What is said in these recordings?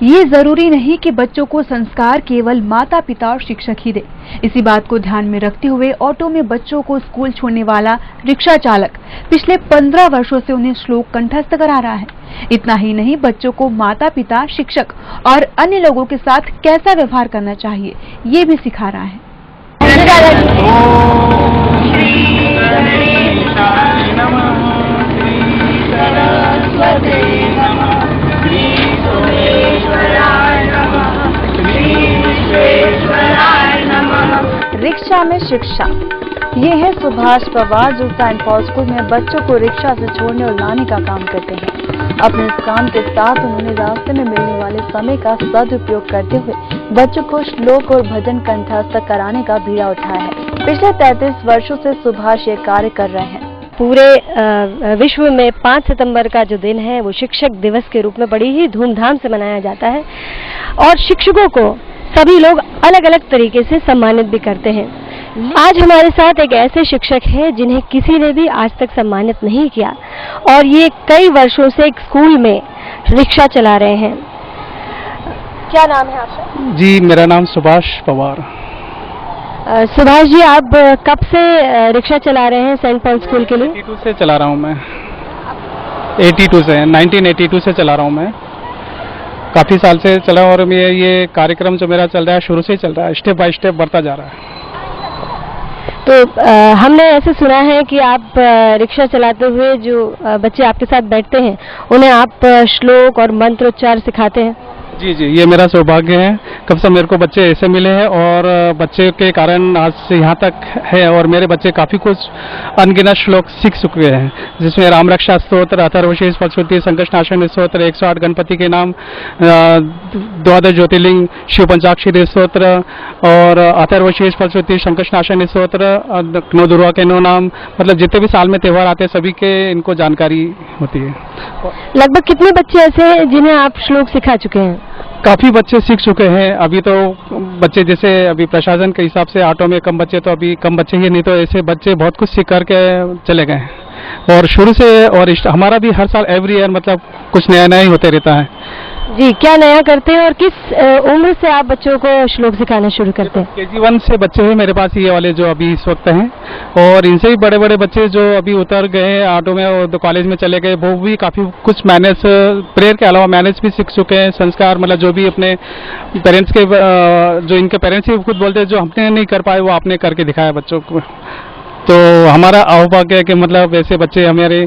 ये जरूरी नहीं कि बच्चों को संस्कार केवल माता पिता और शिक्षक ही दे। इसी बात को ध्यान में रखते हुए ऑटो में बच्चों को स्कूल छोड़ने वाला रिक्शा चालक पिछले 15 वर्षों से उन्हें श्लोक कंठस्थ करा रहा है। इतना ही नहीं, बच्चों को माता पिता, शिक्षक और अन्य लोगों के साथ कैसा व्यवहार करना चाहिए ये भी सिखा रहा है। रिक्शा में शिक्षा, ये है सुभाष पवार जो सेंट पॉल स्कूल में बच्चों को रिक्शा से छोड़ने और लाने का काम करते हैं। अपने इस काम के साथ उन्होंने रास्ते में मिलने वाले समय का सदुपयोग करते हुए बच्चों को श्लोक और भजन कंठस्थ कराने का बीड़ा उठाया है। पिछले 33 वर्षों से सुभाष ये कार्य कर रहे हैं। पूरे विश्व में 5 सितंबर का जो दिन है वो शिक्षक दिवस के रूप में बड़ी ही धूमधाम से मनाया जाता है और शिक्षकों को सभी लोग अलग अलग तरीके से सम्मानित भी करते हैं। आज हमारे साथ एक ऐसे शिक्षक हैं जिन्हें किसी ने भी आज तक सम्मानित नहीं किया और ये कई वर्षों से एक स्कूल में रिक्शा चला रहे हैं। क्या नाम है आपका? जी, मेरा नाम सुभाष पवार। सुभाष जी, आप कब से रिक्शा चला रहे हैं सेंट पॉल स्कूल के लिए? 82 से चला रहा हूँ मैं। 82 से 1982 से चला रहा हूँ मैं। काफ़ी साल से चला और ये कार्यक्रम जो मेरा चल रहा है शुरू से ही चल रहा है, स्टेप बाय स्टेप बढ़ता जा रहा है। तो हमने ऐसे सुना है कि आप रिक्शा चलाते हुए जो बच्चे आपके साथ बैठते हैं उन्हें आप श्लोक और मंत्रोच्चार सिखाते हैं। जी, ये मेरा सौभाग्य है। कब से मेरे को बच्चे ऐसे मिले हैं और बच्चे के कारण आज से यहाँ तक है और मेरे बच्चे काफ़ी कुछ अनगिनत श्लोक सीख चुके हैं, जिसमें राम रक्षा स्तोत्र, अथर्वशीष फलश्रुति, संकटनाशन स्तोत्र, 108 गणपति के नाम, 12 ज्योतिर्लिंग, शिव पंचाक्षरी स्तोत्र और अथर्वशीष फलश्रुति, संकटनाशन स्तोत्र, 9 दुर्गा के 9 नाम, मतलब जितने भी साल में त्यौहार आते हैं सभी के इनको जानकारी होती है। लगभग कितने बच्चे ऐसे हैं जिन्हें आप श्लोक सिखा चुके हैं? काफ़ी बच्चे सीख चुके हैं। अभी तो बच्चे जैसे अभी प्रशासन के हिसाब से ऑटो में कम बच्चे, तो अभी कम बच्चे ही नहीं तो ऐसे बच्चे बहुत कुछ सीख करके चले गए हैं। और शुरू से और हमारा भी हर साल एवरी ईयर मतलब कुछ नया नया ही होते रहता है। जी, क्या नया करते हैं और किस उम्र से आप बच्चों को श्लोक सिखाना शुरू करते हैं? KG1 से बच्चे हैं मेरे पास, ये वाले जो अभी इस वक्त हैं, और इनसे ही बड़े बड़े बच्चे जो अभी उतर गए ऑटो में और तो कॉलेज में चले गए, वो भी काफ़ी कुछ मैनेज, प्रेयर के अलावा मैनेज भी सीख चुके हैं। संस्कार मतलब जो भी अपने पेरेंट्स के, जो इनके पेरेंट्स ही खुद बोलते हैं जो हमने नहीं कर पाए वो आपने करके दिखाया बच्चों को। तो हमारा अहोभाग्य है कि मतलब ऐसे बच्चे हमारे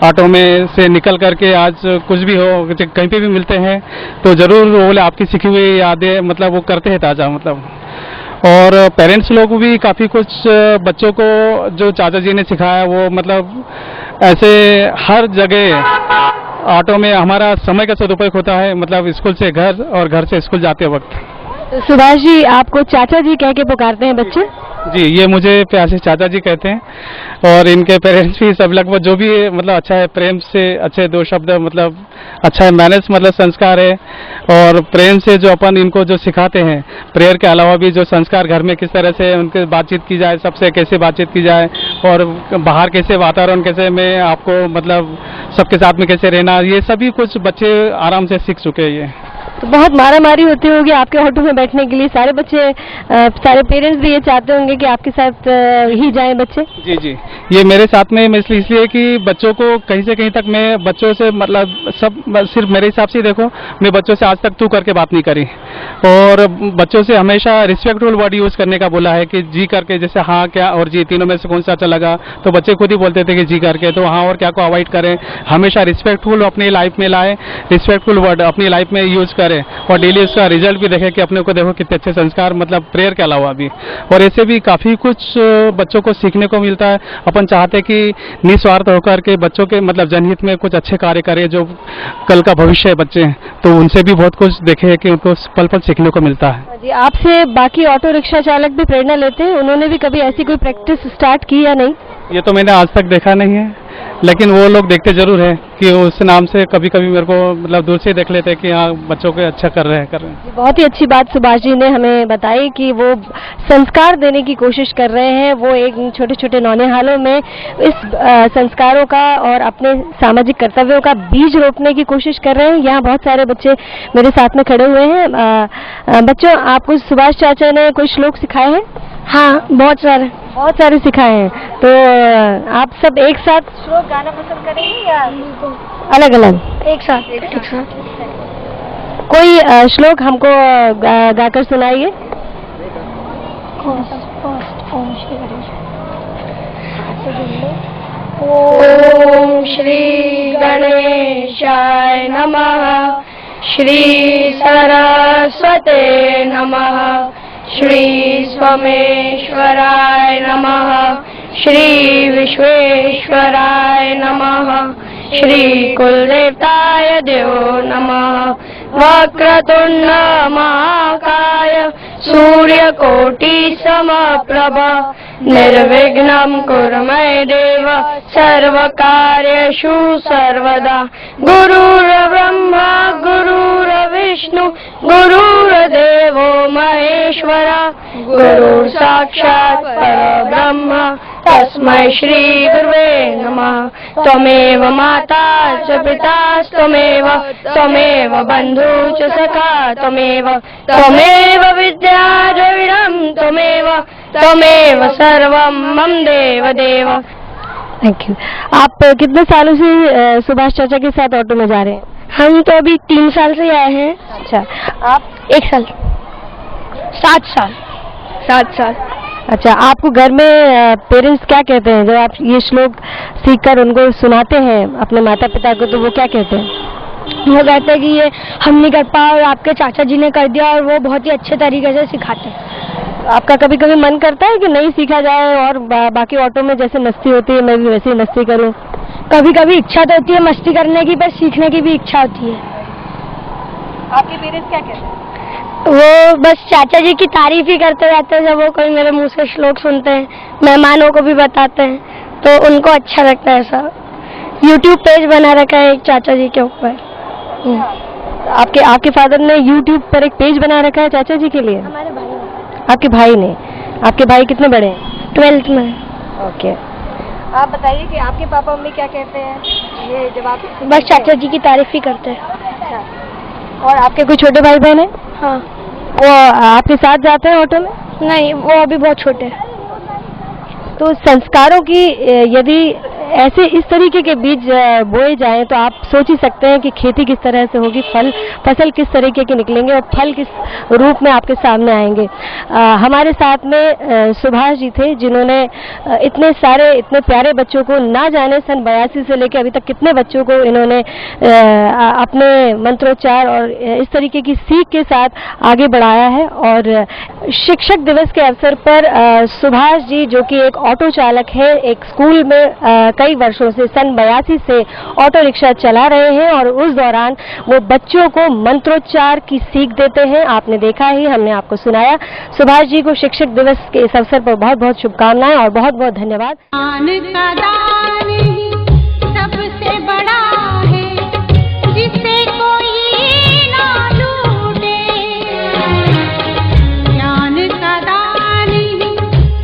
ऑटो में से निकल करके आज कुछ भी हो कहीं पे भी मिलते हैं तो ज़रूर वो बोले आपकी सीखी हुई यादें मतलब वो करते हैं ताज़ा मतलब। और पेरेंट्स लोग भी काफ़ी कुछ बच्चों को जो चाचा जी ने सिखाया वो मतलब ऐसे हर जगह ऑटो में हमारा समय का सदुपयोग होता है, मतलब स्कूल से घर और घर से स्कूल जाते वक्त। तो सुभाष जी, आपको चाचा जी कह के पुकारते हैं बच्चे? जी, ये मुझे प्यार से चाचा जी कहते हैं और इनके पेरेंट्स भी सब लगभग जो भी मतलब अच्छा है, प्रेम से अच्छे 2 शब्द मतलब अच्छा है, मैनेज मतलब संस्कार है और प्रेम से जो अपन इनको जो सिखाते हैं, प्रेयर के अलावा भी जो संस्कार घर में किस तरह से उनके बातचीत की जाए, सबसे कैसे बातचीत की जाए और बाहर कैसे वातावरण कैसे में आपको मतलब सबके साथ में कैसे रहना, ये सभी कुछ बच्चे आराम से सीख चुके हैं। ये तो बहुत मारामारी होती होगी आपके ऑटो में बैठने के लिए, सारे बच्चे सारे पेरेंट्स भी ये चाहते होंगे कि आपके साथ ही जाएं बच्चे? जी, ये मेरे साथ में इसलिए कि बच्चों को कहीं से कहीं तक मैं बच्चों से मतलब सब सिर्फ मेरे हिसाब से देखो, मैं बच्चों से आज तक तू करके बात नहीं करी और बच्चों से हमेशा रिस्पेक्टफुल वर्ड यूज़ करने का बोला है कि जी करके, जैसे हाँ क्या और जी तीनों में से कौन सा अच्छा लगा तो बच्चे खुद ही बोलते थे कि जी करके, तो हाँ और क्या को अवॉइड करें, हमेशा रिस्पेक्टफुल अपनी लाइफ में लाए, रिस्पेक्टफुल वर्ड अपनी लाइफ में यूज़ करें और डेली उसका रिजल्ट भी देखें कि अपने को देखो कितने अच्छे संस्कार मतलब प्रेयर के अलावा भी। और ऐसे भी काफ़ी कुछ बच्चों को सीखने को मिलता है। अपन चाहते हैं कि निस्वार्थ होकर के बच्चों के मतलब जनहित में कुछ अच्छे कार्य करें, जो कल का भविष्य है बच्चे, तो उनसे भी बहुत कुछ देखे कि उनको पल पल सीखने को मिलता है। जी, आपसे बाकी ऑटो रिक्शा चालक भी प्रेरणा लेते हैं? उन्होंने भी कभी ऐसी कोई प्रैक्टिस स्टार्ट की या नहीं? ये तो मैंने आज तक देखा नहीं है, लेकिन वो लोग देखते जरूर है कि उस नाम से कभी कभी मेरे को मतलब दूर से देख लेते हैं कि हाँ बच्चों को अच्छा कर रहे हैं। बहुत ही अच्छी बात सुभाष जी ने हमें बताई कि वो संस्कार देने की कोशिश कर रहे हैं। वो एक छोटे छोटे नौनिहालों में इस संस्कारों का और अपने सामाजिक कर्तव्यों का बीज रोपने की कोशिश कर रहे हैं। यहाँ बहुत सारे बच्चे मेरे साथ में खड़े हुए हैं। बच्चों, आपको सुभाष चाचा ने कोई श्लोक सिखाए हैं? हाँ, बहुत सारे सिखाए हैं। तो आप सब एक साथ श्लोक गाना पसंद करेंगे या अलग अलग? एक साथ। कोई श्लोक हमको गाकर सुनाइए। ओम श्री गणेशाय नमः, श्री सरस्वते नमः, श्री सोमेश्वराय नमः, श्री विश्वेश्वराय नमः, श्री कुलदेवताय देवो नमः। वक्रतुंड महाकाय सूर्यकोटि समप्रभ, निर्विघ्नं कुरु मे देव सर्वकार्येषु सर्वदा। गुरुर्ब्रह्मा गुरुर्विष्णु गुरुर्देवो महेश्वरा, गुरु साक्षात् परब्रह्म तस्मै श्री गुरुवे नमः। त्वमेव माता च पिता त्वमेव बन्धु च सखा त्वमेव विद्या द्रविणं त्वमेव सर्वं मम देव देव। Thank you. आप कितने सालों से सुभाष चाचा के साथ ऑटो में जा रहे हैं? हम तो अभी 3 साल से आए हैं। अच्छा, आप? 1 साल। 7 साल। अच्छा, आपको घर में पेरेंट्स क्या कहते हैं जब आप ये श्लोक सीखकर उनको सुनाते हैं अपने माता पिता को, तो वो क्या कहते हैं? वो कहते हैं कि ये हम नहीं कर पाए और आपके चाचा जी ने कर दिया, और वो बहुत ही अच्छे तरीके से सिखाते हैं। आपका कभी कभी मन करता है कि नहीं सीखा जाए और बाकी ऑटो में जैसे मस्ती होती है मैं भी वैसे ही मस्ती करूं? कभी कभी इच्छा तो होती है मस्ती करने की, पर सीखने की भी इच्छा होती है। आपके पेरेंट्स क्या कहते हैं? वो बस चाचा जी की तारीफ ही करते रहते हैं। जब वो कोई मेरे मुंह से श्लोक सुनते हैं, मेहमानों को भी बताते हैं, तो उनको अच्छा लगता है। ऐसा YouTube पेज बना रखा है एक चाचा जी के ऊपर। आपके फादर ने YouTube पर एक पेज बना रखा है चाचा जी के लिए? हमारे भाई ने। आपके भाई ने? आपके भाई कितने बड़े हैं? 12th में। ओके। आप बताइए कि आपके पापा मम्मी क्या कहते हैं ये जब आप? बस चाचा जी की तारीफ ही करते हैं। अच्छा। और आपके कोई छोटे भाई बहन है? हाँ। वो आपके साथ जाते हैं ऑटो में? नहीं, वो अभी बहुत छोटे हैं। तो संस्कारों की यदि ऐसे इस तरीके के बीज बोए जाएं तो आप सोच ही सकते हैं कि खेती किस तरह से होगी, फसल किस तरीके के निकलेंगे और फल किस रूप में आपके सामने आएंगे। हमारे साथ में सुभाष जी थे जिन्होंने इतने प्यारे बच्चों को, ना जाने सन 82 से लेकर अभी तक कितने बच्चों को इन्होंने अपने मंत्रोच्चार और इस तरीके की सीख के साथ आगे बढ़ाया है। और शिक्षक दिवस के अवसर पर सुभाष जी, जो कि एक ऑटो चालक है, एक स्कूल में कई वर्षों से सन 82 से ऑटो रिक्शा चला रहे हैं और उस दौरान वो बच्चों को मंत्रोच्चार की सीख देते हैं। आपने देखा ही, हमने आपको सुनाया। सुभाष जी को शिक्षक दिवस के इस अवसर पर बहुत बहुत शुभकामनाएं और बहुत बहुत धन्यवाद। सबसे बड़ा है जिसे कोई ना लूटे, ज्ञान का दान ही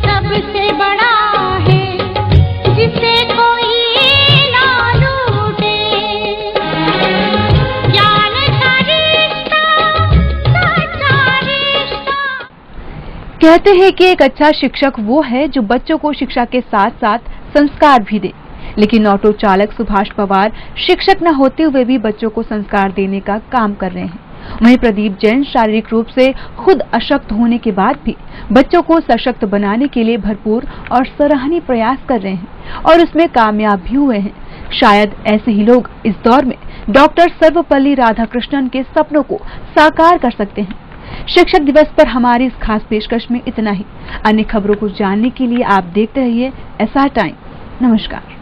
सबसे बड़ा है जिसे कोई ना लूटे, ज्ञान का रिश्ता सच्चा रिश्ता। कहते हैं कि एक अच्छा शिक्षक वो है जो बच्चों को शिक्षा के साथ साथ संस्कार भी दे। लेकिन ऑटो चालक सुभाष पवार शिक्षक न होते हुए भी बच्चों को संस्कार देने का काम कर रहे हैं। वहीं प्रदीप जैन शारीरिक रूप से खुद अशक्त होने के बाद भी बच्चों को सशक्त बनाने के लिए भरपूर और सराहनीय प्रयास कर रहे हैं और उसमें कामयाब भी हुए हैं। शायद ऐसे ही लोग इस दौर में डॉक्टर सर्वपल्ली राधाकृष्णन के सपनों को साकार कर सकते हैं। शिक्षक दिवस पर हमारी इस खास पेशकश में इतना ही। अन्य खबरों को जानने के लिए आप देखते रहिए SR टाइम। नमस्कार।